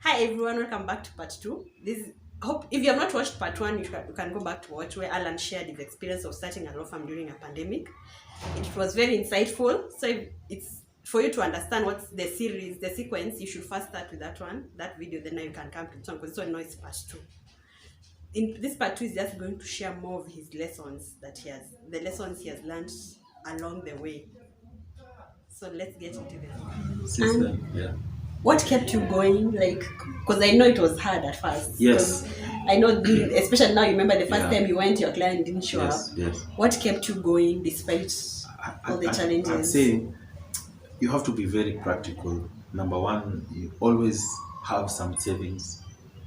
Hi everyone, welcome back to part two. This hope if you have not watched part one, you can go back to watch where Allan shared his experience of starting a law firm during a pandemic. It was very insightful. So if it's for you to understand what's the series, the sequence, you should first start with that video. Then now you can come to this one because this one now is part two. In this part two is just going to share more of his lessons the lessons he has learned along the way. So let's get into this. Since then, yeah. What kept you going? Like, because I know it was hard at first. Yes. 'Cause I know, especially now, you remember the first Yeah. time you went, your client didn't show Yes, up. yes. What kept you going despite all the challenges? I'd say you have to be very practical. Number one, you always have some savings.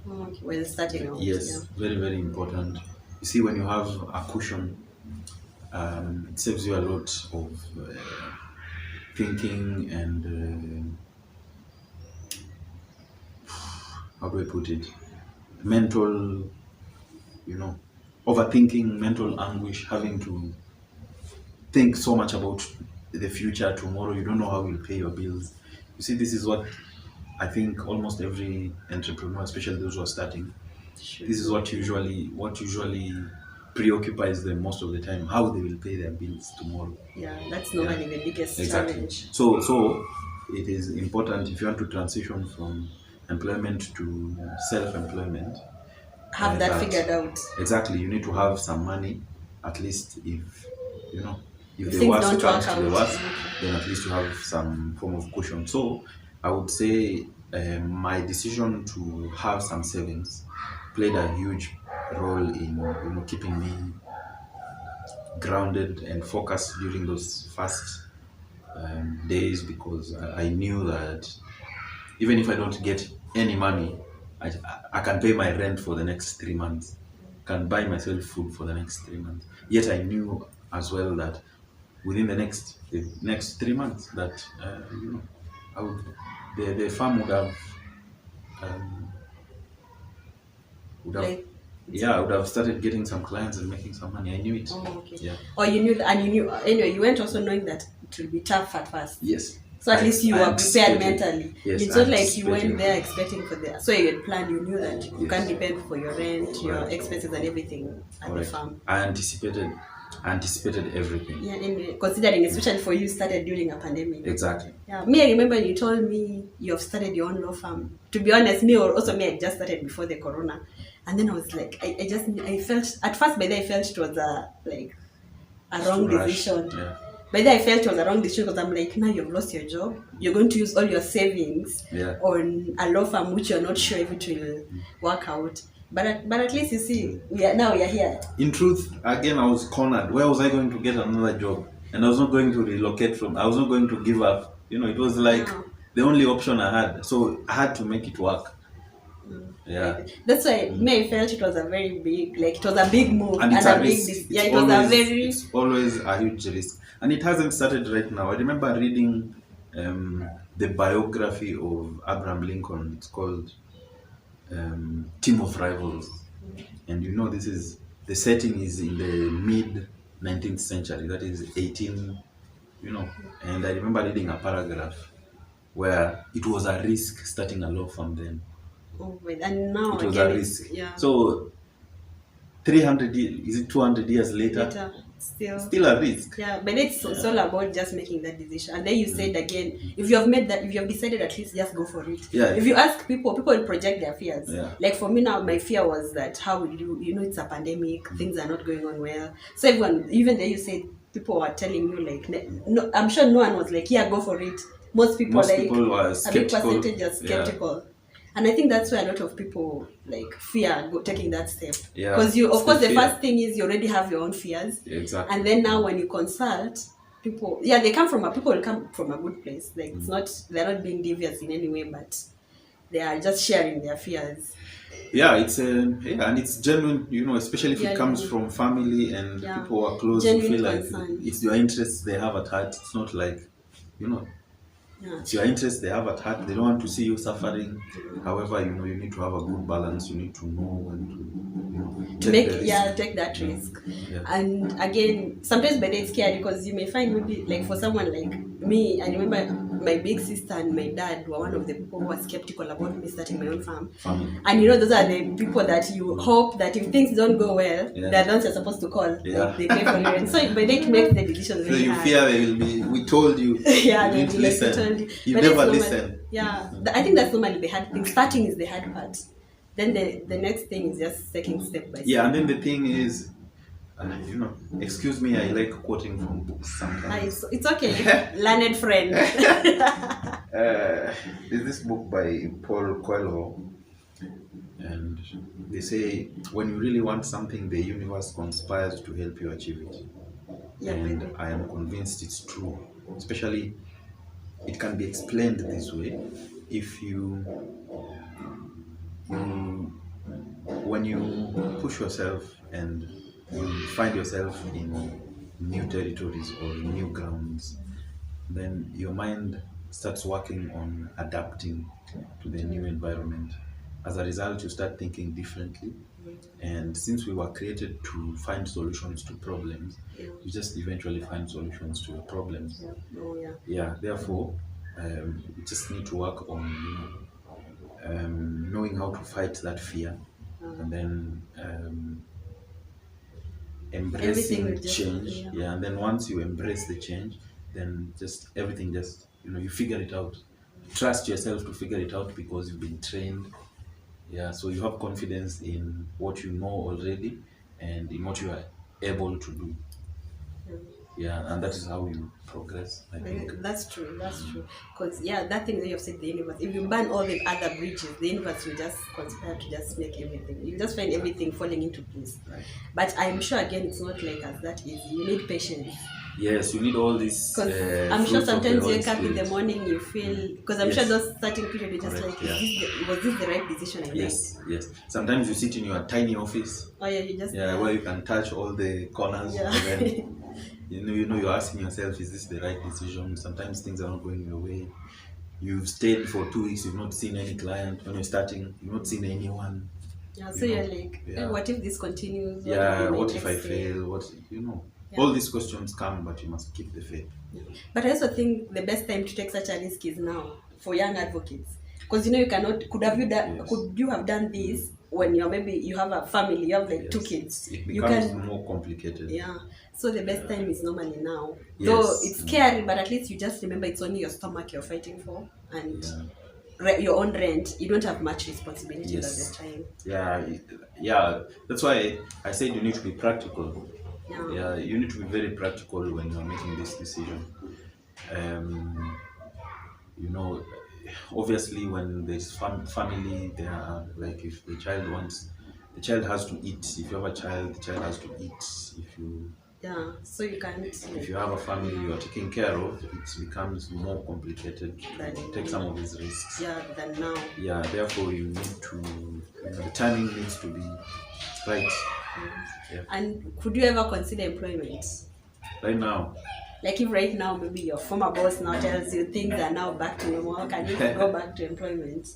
Okay, well, starting out. Yes, very, very important. You see, when you have a cushion, it saves you a lot of thinking and how do I put it? Mental, overthinking, mental anguish, having to think so much about the future, tomorrow. You don't know how you'll pay your bills. You see, this is what I think almost every entrepreneur, especially those who are starting, Sure. this is what usually preoccupies them most of the time, how they will pay their bills tomorrow. Yeah, that's normally the biggest Exactly. challenge. So it is important if you want to transition from employment to self-employment. Have that figured out. Exactly, you need to have some money, at least if if the Things worst don't comes work to the out. worst, then at least you have some form of cushion. So I would say my decision to have some savings played a huge role in keeping me grounded and focused during those first days, because I knew that even if I don't get any money, I can pay my rent for the next 3 months, can buy myself food for the next 3 months. Yet I knew as well that within the next 3 months that I would the farm um, would have Like, yeah, I would have started getting some clients and making some money. I knew it. oh, okay. Yeah. Or you knew, and you knew, anyway, you went also knowing that it will be tough at first. Yes. So at least you I were prepared anticipated. mentally. Yes, It's I not like you went anticipated. there expecting for the. So you had planned. You knew that you Yes. can't depend for your rent, your Right. expenses, and everything at the Correct. farm. I anticipated everything. Yeah, and considering, especially for you, started during a pandemic. Exactly. Yeah, me, I remember you told me you have started your own law firm. To be honest, me, I just started before the corona, and then I was like, I felt at first, by then I felt it was a wrong Rush. decision. Yeah. By then I felt it was a wrong decision because I'm like, now you've lost your job. You're going to use all your savings Yeah. on a law firm which you're not sure if it will work out. But at least you see, we are here. In truth, again, I was cornered. Where was I going to get another job? And I was not going to relocate from. I was not going to give up. It was like Yeah. the only option I had. So I had to make it work. Yeah. That's why me, I felt it was a very big, like it was a big move And it's a a big, risk. yeah, It's it was always, a very. it's always a huge risk. And it hasn't started right now. I remember reading the biography of Abraham Lincoln. It's called Team of Rivals. And this is the setting is in the mid 19th century, that is 18, and I remember reading a paragraph where it was a risk starting a law firm then. Oh, wait, and now It was again, a risk. yeah. So 300 is it 200 years later, still a risk. Yeah, but it's all about just making that decision. And then you said again, if you have decided, at least just go for it. Yeah. If you ask people will project their fears. Yeah. Like for me now, my fear was that how will it's a pandemic, things are not going on well. So everyone, even there you said, people were telling you like, no, I'm sure no one was like, yeah, go for it. Most people were a big skeptical. percentage are skeptical. Yeah. And I think that's why a lot of people like fear taking that step. Yeah. Because of course, the first thing is you already have your own fears. Exactly. And then now when you consult, people will come from a good place. Like they're not being devious in any way, but they are just sharing their fears. Yeah, and it's genuine, especially if it comes from family and people who are close. You feel like it's your interests they have at heart. It's not like, it's your interest they have at heart. They don't want to see you suffering. However, you need to have a good balance. You need to know when to take that risk. Yeah. And again, sometimes by then it's scary because you may find maybe like for someone like me, I remember my big sister and my dad were one of the people who were skeptical about me starting my own farm. Family. And those are the people that you hope that if things don't go well, they're the ones you're supposed to call. Yeah. They pay for you. And so by they make the decisions So really you hard. fear they will be, we told you. Yeah, you didn't listen. You never listen. Yeah, I think that's normally the hard thing. Starting is the hard part. Then the next thing is just taking step by step. Yeah, and then the thing is, excuse me, I like quoting from books sometimes. It's okay, learned friend. There's this book by Paul Coelho, and they say when you really want something, the universe conspires to help you achieve it. Yeah, and maybe. I am convinced it's true. Especially, it can be explained this way: if when you push yourself and you find yourself in new territories or new grounds, then your mind starts working on adapting to the new environment. As a result, you start thinking differently. And since we were created to find solutions to problems, you just eventually find solutions to your problems. Therefore, you just need to work on knowing how to fight that fear, and then embracing change. And then once you embrace the change, then just everything just you figure it out. Trust yourself to figure it out because you've been trained. So you have confidence in what you know already and in what you are able to do. And that is how you progress, I think. That's true. Because that thing that you've said, the universe, if you burn all the other bridges, the universe will just conspire to just make everything. You just find everything falling into place. Right. But I'm sure again it's not like us that easy. You need patience. Yes, you need all this. I'm sure sometimes you wake up in the morning, you feel, because I'm sure those starting period you're just like, was this the right decision I made? Yes. Sometimes you sit in your tiny office. You just where you can touch all the corners. And then, you're asking yourself, is this the right decision? Sometimes things are not going your way. You've stayed for 2 weeks, you've not seen any client. When you're starting, you've not seen anyone. So you're like, what if this continues? What if I fail? All these questions come, but you must keep the faith. But I also think the best time to take such a risk is now for young advocates, because you cannot. Could you have done this when you have a family, you have 2 kids? It becomes more complicated. So the best time is normally now. Though it's scary, but at least you just remember it's only your stomach you're fighting for, and your own rent. You don't have much responsibility at the time. That's why I said you need to be practical. You need to be very practical when you're making this decision. Obviously when there's family, there are, like, if the child has to eat. If you have a child, the child has to eat. So you can't. If you have a family you are taking care of, it becomes more complicated to take some of these risks. Than now. Therefore you need to, the timing needs to be right. And could you ever consider employment? Right now? Like if right now maybe your former boss now tells you things are now back to normal, can you go back to employment?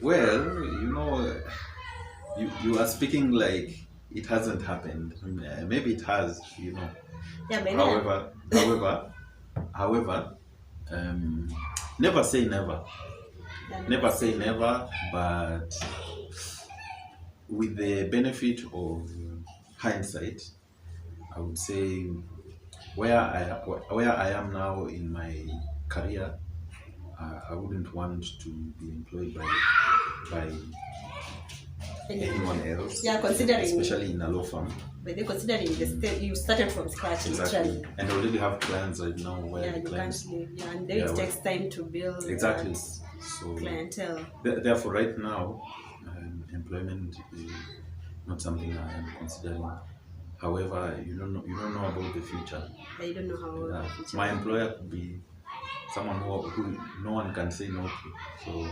Well, you are speaking like it hasn't happened. Maybe it has, However, never say never. Never say never, but with the benefit of hindsight, I would say where I am now in my career, I wouldn't want to be employed by anyone else. Considering, especially in a law firm. But they're considering you started from scratch, literally. And I already have clients right now where you can't leave. And then it takes time to build clientele. Therefore, right now, employment is not something I am considering. However, you don't know about the future. You don't know how the future. My employer could be someone who no one can say no to. So